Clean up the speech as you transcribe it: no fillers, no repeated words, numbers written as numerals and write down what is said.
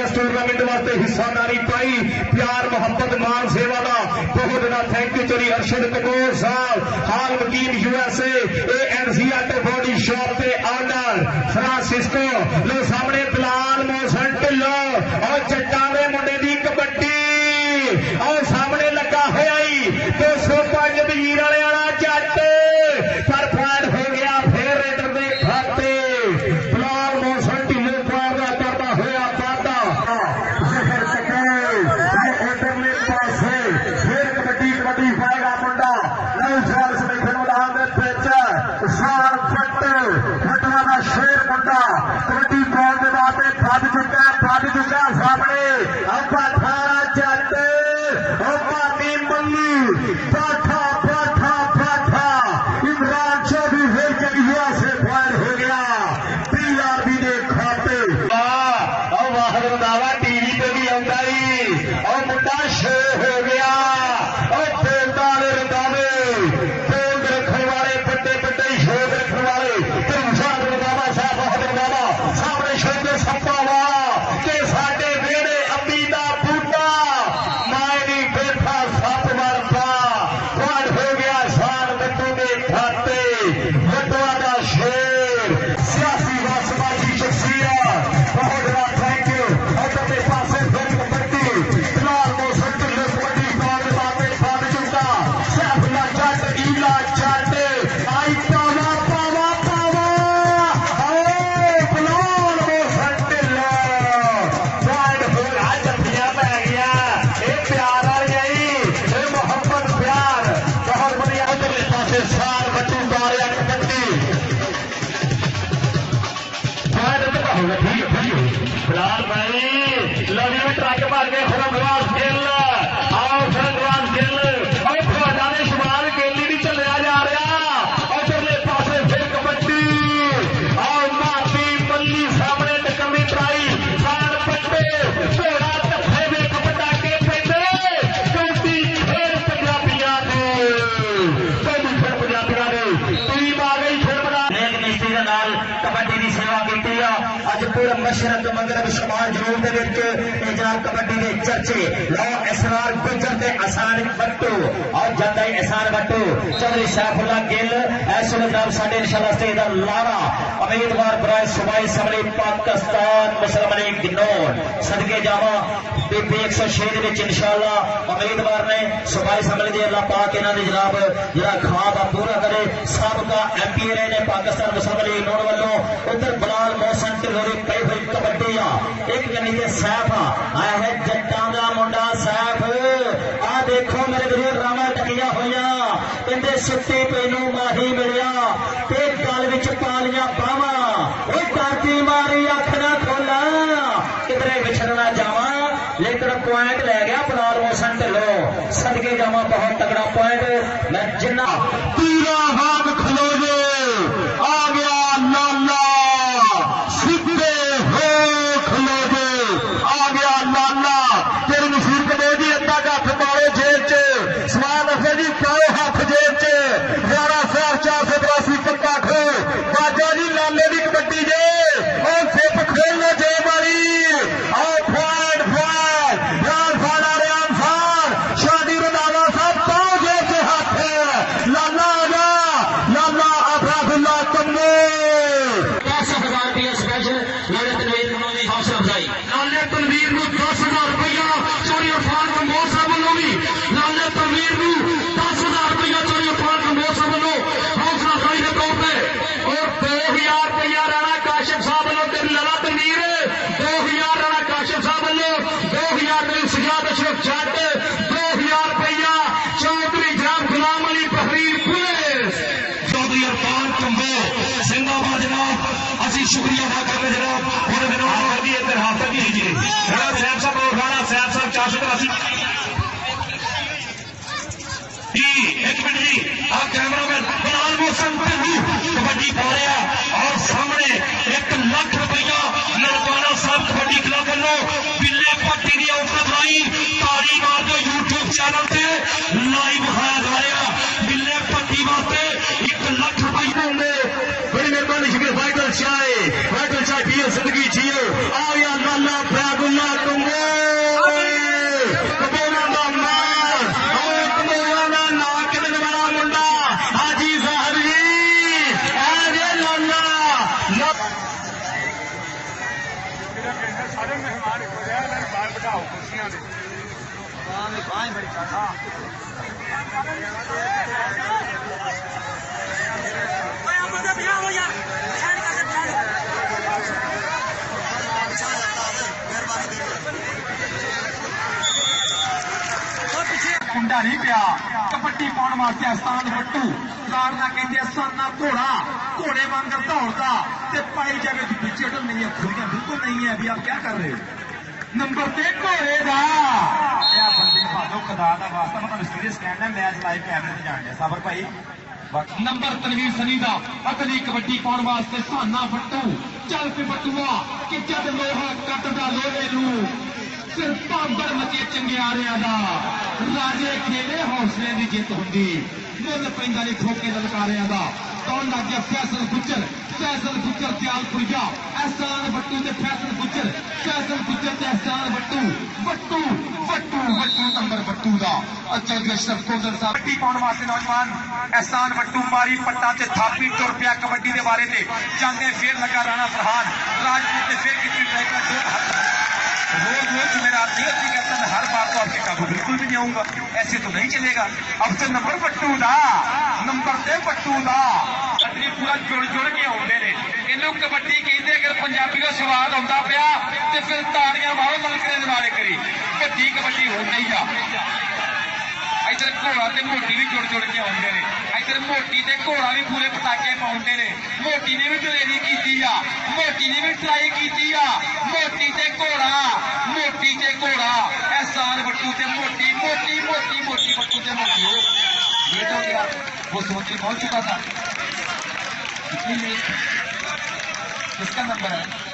इस टूरनामेंट वास्ते हिस्सादारी पाई प्यार मुहब्बत मान सेवा का बहुत बड़ा थैंक यू चली अरशद कपूर साहब हाल वकील यूएसए एनसीआर बॉडी शॉप के ऑनर फ्रांसिस्को लो सामने बिलाल मोहसन ढिल्लो और जट्टां दे मुंडे दी कबड्डी और सामने लगा होया 205 वीर वाला जट पर पॉइंट हो गया फिर रेडर दे खाते बिलाल मोहसन ढिल्लो का करता होया वादा इधरले पासे फिर कबड्डी पाएगा मुंडा नौजवान समेत मैदान दे विच शान फटवा दा शेर मुंडा कबड्डी पाउण दे वास्ते भज चुका सामने अपा थारा जट भाती मल्ली पाठा इमरान चौधरी फिर करिया से फायर हो गया पीआरबी के खाते वाह रंधावा टीवी पे भी आता ही और मुंडा शो हो गया और बोलता रंधावे बोल रखने वाले बड़े शोध रखने वाले रंधावा साहब बहुत रंधावा सामने शोध सप्पा वाला के साडे वेड़े अम्मी दा बूटा मायनी बैठा सप मरता फायर हो गया शान बट्टू के खाते बटवा का शेर सियासी व समाजी शख्सियत बहुत बड़ा थैंक यू अपने पासे फिर कबड्डी बिलाल मोहसन ढिल्लो कबड्डी पाउण दे वास्ते भज चुका सैफुल्ला जट ईला जट आई पावा बिलाल मोहसन ढिल्लो पॉइंट हो गया जफ्फियां पै गया ये प्यार वाली ये मोहब्बत प्यार बहुत बढ़िया उधरले पासे साल बट्टू मारिया कबड्डी बिलाल भाई लवी में ट्रक मार के फरंगवास खेल आओ फरंगवास खेल और फौजा ने शुमार गेली नहीं चलिया जा रहा और चले पासे फिर कबड्डी और माफी मल्ली सामने टकमी ट्राई साल पट्टे घोड़ा तफे में कबड्डा के पैसे कबड्डी फिर पंजाबियां ने टीम आ गई फिर बना एक मिस्त्री के नाल कबड्डी की सेवा की अज पूरा मशरक मगरब शुमाल जरूर दे विच जनाब कबड्डी के चर्चे लो इसरार गुजर ते आसान बट्टू और जांदा ही आसान बट्टू चौधरी सैफुल्ला गिल इस वेले जनाब साडे इंशाअल्लाह स्टेज दा लारा उम्मीदवार बराए सूबाई असम्बली पाकिस्तान मुसलमान लीग गिनौर सदके जावा बीपी 106 दे विच इंशाअल्लाह उम्मीदवार ने सूबाई असम्बली दे अल्लाह पाक इन्हां दे जनाब जिहड़ा ख्वाब पूरा करे साबका एमपी रहे ने पाकिस्तान मुसलमान लीग गिनौर वालों उधर बिलाल मोहसन ढिल्लो पई हुई कबड्डी एक कनी ते सैफ आया है जट्टां दा मुंडा सैफ आ देखो मेरे वीर रावां टकिया होइया कहंदे सुत्ती पैनू माही मिलिया ते गल विच पालियां बावां ओ टाकी मारी अख ना खोला किधरे विछड़ना जावां लेकिन पॉइंट लै गया बिलाल मोहसन ढिल्लो सदके जावां बहुत तगड़ा पॉइंट मैं जिन्ना पूरा हाथ खलो जे आ गया लाला सिद्धे हो खलो जे आ गया लाला तेरी मशहूर कबड्डी अद्धा हथ पाओ जेब च समान रखे जी पाओ हाथ जेब च 11,482 पक्का खो बाजा जी लाले की कबड्डी जे और सिप खोलना जेब वाली आओ फॉर्ड यार फाड़ा रेम फाड़ शादी रंधावा साहब पाओ जेब से हाथ लाला लाला अफराफुल्ला कम्बो 10,000 रुपया स्पेशल मेरे तनवीर की हौसला अफजाई लाले तनवीर को 10,000 रुपया चोरी अफान कम्बोर साहब वालों भी लाले तनवीर को 10,000 रुपया चोरी अफान कम्बोर साहब वालों हौसला अफजाई के तौर पर और 2,000 रुपया राणा काशिफ साहब वालों तेरी लाला तनवीर 2,000 राणा काशिफ साहब वालों 2,000 तेरी सजाद अशरफ जट 2,000 रुपया चौधरी जनाब गुलाम अली बहरीन पुलिस चौधरी अरफान कम्बो जिंदाबाद जनाब असी शुक्रिया अदा करते जनाब पूरे दिन हाथ दिए इधर हाथ तक लीजिए जनाब सैफ साहब और राणा सैफ साहब 483 एक मिनट जी आप कैमरामैन बिलाल मोहसन ढिल्लो कबड्डी पा रहा और सामने 1 लाख रुपया नरवाना साहब कबड्डी क्लब वालों बिल्ले पट्टी की औसत लाई ताली मार दो यूट्यूब चैनल से लाइव दिखाया जा रहा बिल्ले पट्टी वास्ते 1 लाख रुपये बड़ी मेहरबानी शुक्रिया वाइटल चाय पियो जिंदगी जियो आ गया लाला बैगुल्ला सारे मेहमान एक हो जाए बाहर बिठाओ कुर्सियां ने कुंडा नहीं पिया कबड्डी पाने वास्ते आस्थान बट्टू लाड़ना कहते साना घोड़ा घोड़े वांगर दौड़ता ते पाई जावे की पीछे तो नहीं है खुदियां बिल्कुल नहीं है अभी आप क्या कर रहे हो नंबर ते घोड़े दा यह बंदे भादो खुदा दा वास्ता मैं तुहानू सीरियस कहना मैच लाइव कैमरे ते जान दिया साबर भाई नंबर तनवीर सनी दा अगली कबड्डी पाने वास्ते साना बट्टू चल पे बट्टूआ कि जद लोहा कटदा लोहे नू सिर भांबर मचे चंगियारियां दा राजे खेले हौसले की जित होंगी मुल पैंदा नहीं ठोके ललकारियां दा कौन लग गया फैसल गुजर दयालपुरिया एहसान बट्टू ते फैसल गुजर ते एहसान बट्टू बट्टू बट्टू बट्टू नंबर बट्टू दा अच्छा अशरफ कोदर साहब कबड्डी पाने वास्ते नौजवान एहसान बट्टू मारी पट्टा ते थापी तुर पिया कबड्डी के बारे ते जाने फिर लगा राणा फरहान राजपूत ने फिर कितनी ट्राई कर रोज रोज मेरा नियत ही कहता मैं हर बार तो आपके काबू बिल्कुल भी नहीं आऊंगा ऐसे तो नहीं चलेगा अब तो नंबर बट्टू दा नंबर ते बट्टू दा पूरा जुड़ के आते ने इनू कबड्डी कहते अगर पंजाबी का स्वाद आता पिया तो फिर ताड़ियां मारो मलकने दिवाले करी वड्डी कबड्डी हो गई आ इधर घोड़ा ते मोटी भी जुड़ के आते हैं इधर मोटी ते घोड़ा भी पूरे पटाके पाते हैं मोटी ने भी ट्रेनिंग की मोटी ने भी ट्राई की मोटी ते घोड़ा एहसान बट्टू ते मोटी बट्टू ते मोटी ये तो गया वो सोच के पहुंच चुका था किसका नंबर है